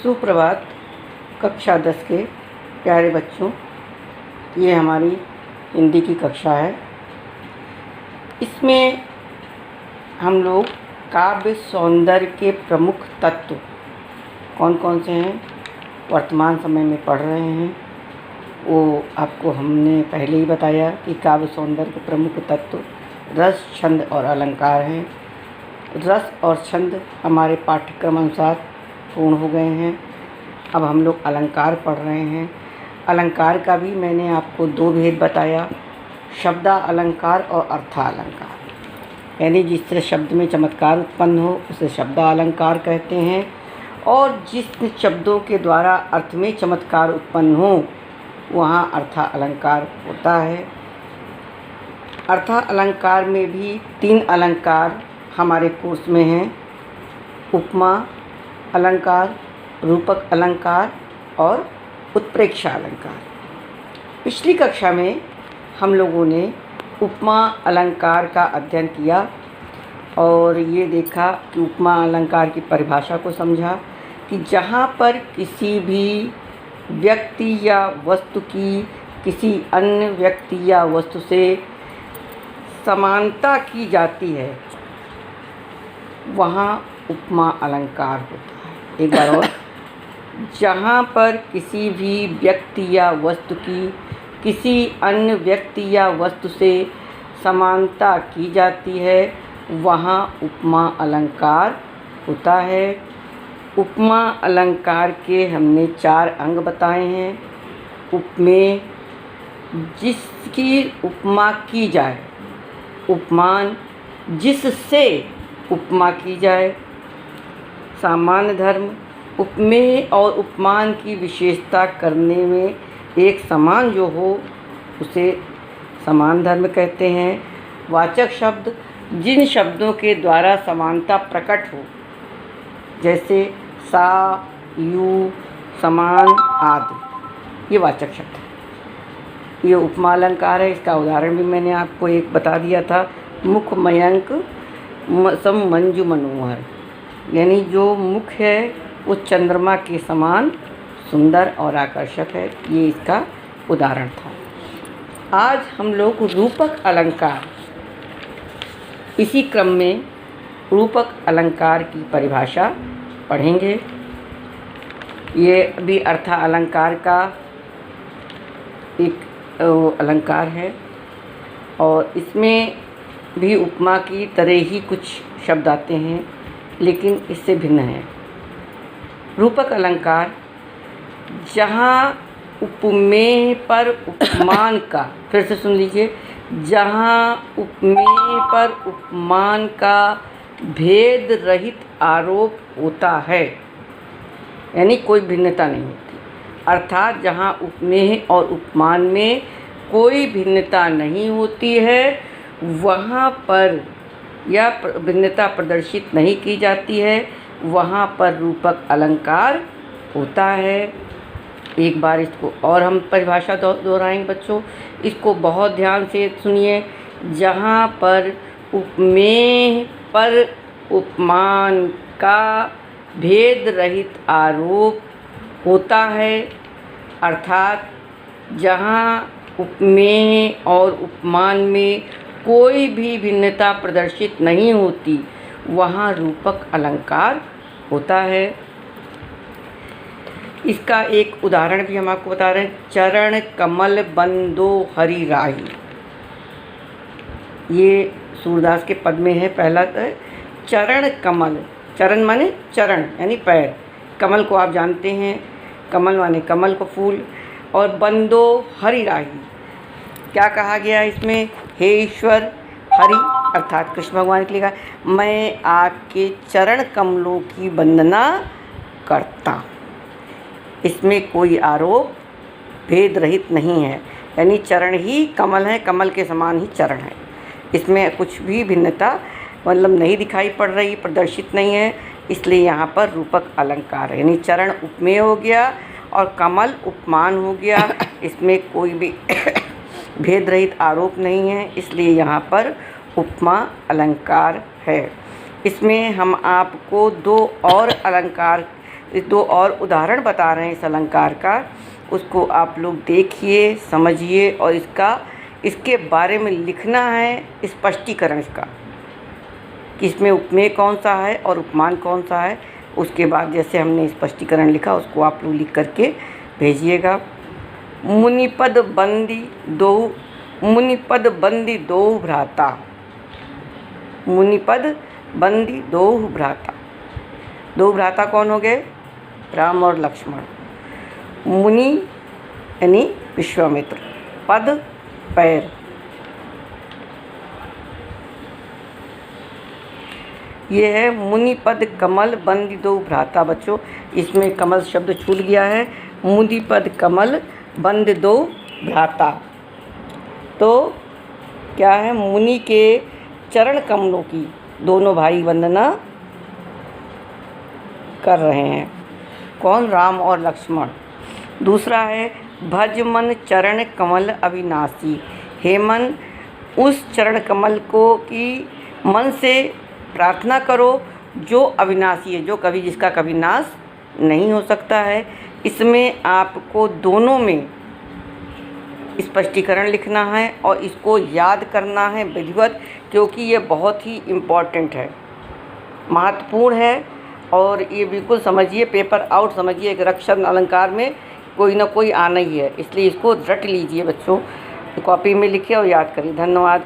सुप्रभात कक्षा 10 के प्यारे बच्चों। ये हमारी हिंदी की कक्षा है। इसमें हम लोग काव्य सौंदर्य के प्रमुख तत्व कौन कौन से हैं वर्तमान समय में पढ़ रहे हैं। वो आपको हमने पहले ही बताया कि काव्य सौंदर्य के प्रमुख तत्व रस, छंद और अलंकार हैं। रस और छंद हमारे पाठ्यक्रम अनुसार पूर्ण हो गए हैं। अब हम लोग अलंकार पढ़ रहे हैं। अलंकार का भी मैंने आपको दो भेद बताया, शब्दा अलंकार और अर्था अलंकार। यानी जिससे शब्द में चमत्कार उत्पन्न हो उसे शब्दा अलंकार कहते हैं, और जिस शब्दों के द्वारा अर्थ में चमत्कार उत्पन्न हो वहाँ अर्था अलंकार होता है। अर्था अलंकार में भी 3 अलंकार हमारे कोर्स में हैं, उपमा अलंकार, रूपक अलंकार और उत्प्रेक्षा अलंकार। पिछली कक्षा में हम लोगों ने उपमा अलंकार का अध्ययन किया और ये देखा कि उपमा अलंकार की परिभाषा को समझा कि जहाँ पर किसी भी व्यक्ति या वस्तु की किसी अन्य व्यक्ति या वस्तु से समानता की जाती है वहाँ उपमा अलंकार होता है। एक बार और, जहाँ पर किसी भी व्यक्ति या वस्तु की किसी अन्य व्यक्ति या वस्तु से समानता की जाती है वहाँ उपमा अलंकार होता है। उपमा अलंकार के हमने 4 अंग बताए हैं। उपमेय, जिसकी उपमा की जाए, उपमान, जिससे उपमा की जाए, सामान्य धर्म, उपमेय और उपमान की विशेषता करने में एक समान जो हो उसे समान धर्म कहते हैं। वाचक शब्द, जिन शब्दों के द्वारा समानता प्रकट हो, जैसे सा, यू, समान आदि, ये वाचक शब्द है। ये उपमा अलंकार है। इसका उदाहरण भी मैंने आपको एक बता दिया था, मुख मयंक सम मंजू मनोहर, यानी जो मुख है वो चंद्रमा के समान सुंदर और आकर्षक है। ये इसका उदाहरण था। आज हम लोग रूपक अलंकार, इसी क्रम में रूपक अलंकार की परिभाषा पढ़ेंगे। ये भी अर्था अलंकार का एक अलंकार है और इसमें भी उपमा की तरह ही कुछ शब्द आते हैं, लेकिन इससे भिन्न है। रूपक अलंकार, जहाँ उपमेय पर उपमान का, फिर से सुन लीजिए, जहाँ उपमेय पर उपमान का भेद रहित आरोप होता है, यानी कोई भिन्नता नहीं होती, अर्थात जहाँ उपमेय और उपमान में कोई भिन्नता नहीं होती है वहाँ पर या भिन्नता प्रदर्शित नहीं की जाती है, वहाँ पर रूपक अलंकार होता है। एक बार इसको और हम परिभाषा दोहराएंगे बच्चों, इसको बहुत ध्यान से सुनिए। जहाँ पर उपमेय पर उपमान का भेद रहित आरोप होता है, अर्थात जहाँ उपमेय और उपमान में कोई भी भिन्नता प्रदर्शित नहीं होती वहाँ रूपक अलंकार होता है। इसका एक उदाहरण भी हम आपको बता रहे हैं, चरण कमल बंदो हरि राही। ये सूरदास के पद में है। पहला चरण कमल, चरण माने चरण यानी पैर, कमल को आप जानते हैं, कमल माने कमल को फूल, और बंदो हरि राही, क्या कहा गया इसमें, हे ईश्वर, हरि अर्थात कृष्ण भगवान के लिए कहा, मैं आपके चरण कमलों की वंदना करता। इसमें कोई आरोप भेद रहित नहीं है, यानी चरण ही कमल है, कमल के समान ही चरण है। इसमें कुछ भी भिन्नता मतलब नहीं दिखाई पड़ रही, प्रदर्शित नहीं है, इसलिए यहाँ पर रूपक अलंकार है। यानी चरण उपमेय हो गया और कमल उपमान हो गया, इसमें कोई भी भेद रहित आरोप नहीं है, इसलिए यहाँ पर उपमा अलंकार है। इसमें हम आपको 2 और अलंकार दो और उदाहरण बता रहे हैं इस अलंकार का, उसको आप लोग देखिए, समझिए और इसके बारे में लिखना है स्पष्टीकरण इसका, कि इसमें उपमेय कौन सा है और उपमान कौन सा है। उसके बाद जैसे हमने स्पष्टीकरण लिखा उसको आप लोग लिख करके भेजिएगा। मुनिपद बंदी दो भ्राता, मुनिपद बंदी दो भ्राता। दो भ्राता कौन हो गए? राम और लक्ष्मण। मुनि यानी विश्वामित्र, पद पैर। ये है मुनिपद कमल बंदी दो भ्राता। बच्चों इसमें कमल शब्द छूट गया है। मुनिपद कमल बंद दो भ्राता, तो क्या है? मुनि के चरण कमलों की दोनों भाई वंदना कर रहे हैं। कौन? राम और लक्ष्मण। दूसरा है भज मन चरण कमल अविनाशी। हे मन, उस चरण कमल को की मन से प्रार्थना करो जो अविनाशी है, जो कभी जिसका कभी नाश नहीं हो सकता है। इसमें आपको दोनों में स्पष्टीकरण लिखना है और इसको याद करना है विधिवत, क्योंकि ये बहुत ही इम्पॉर्टेंट है, महत्वपूर्ण है। और ये बिल्कुल समझिए, पेपर आउट समझिए, एक रक्षण अलंकार में कोई ना कोई आना ही है, इसलिए इसको रट लीजिए बच्चों, कॉपी में लिखिए और याद करिए। धन्यवाद।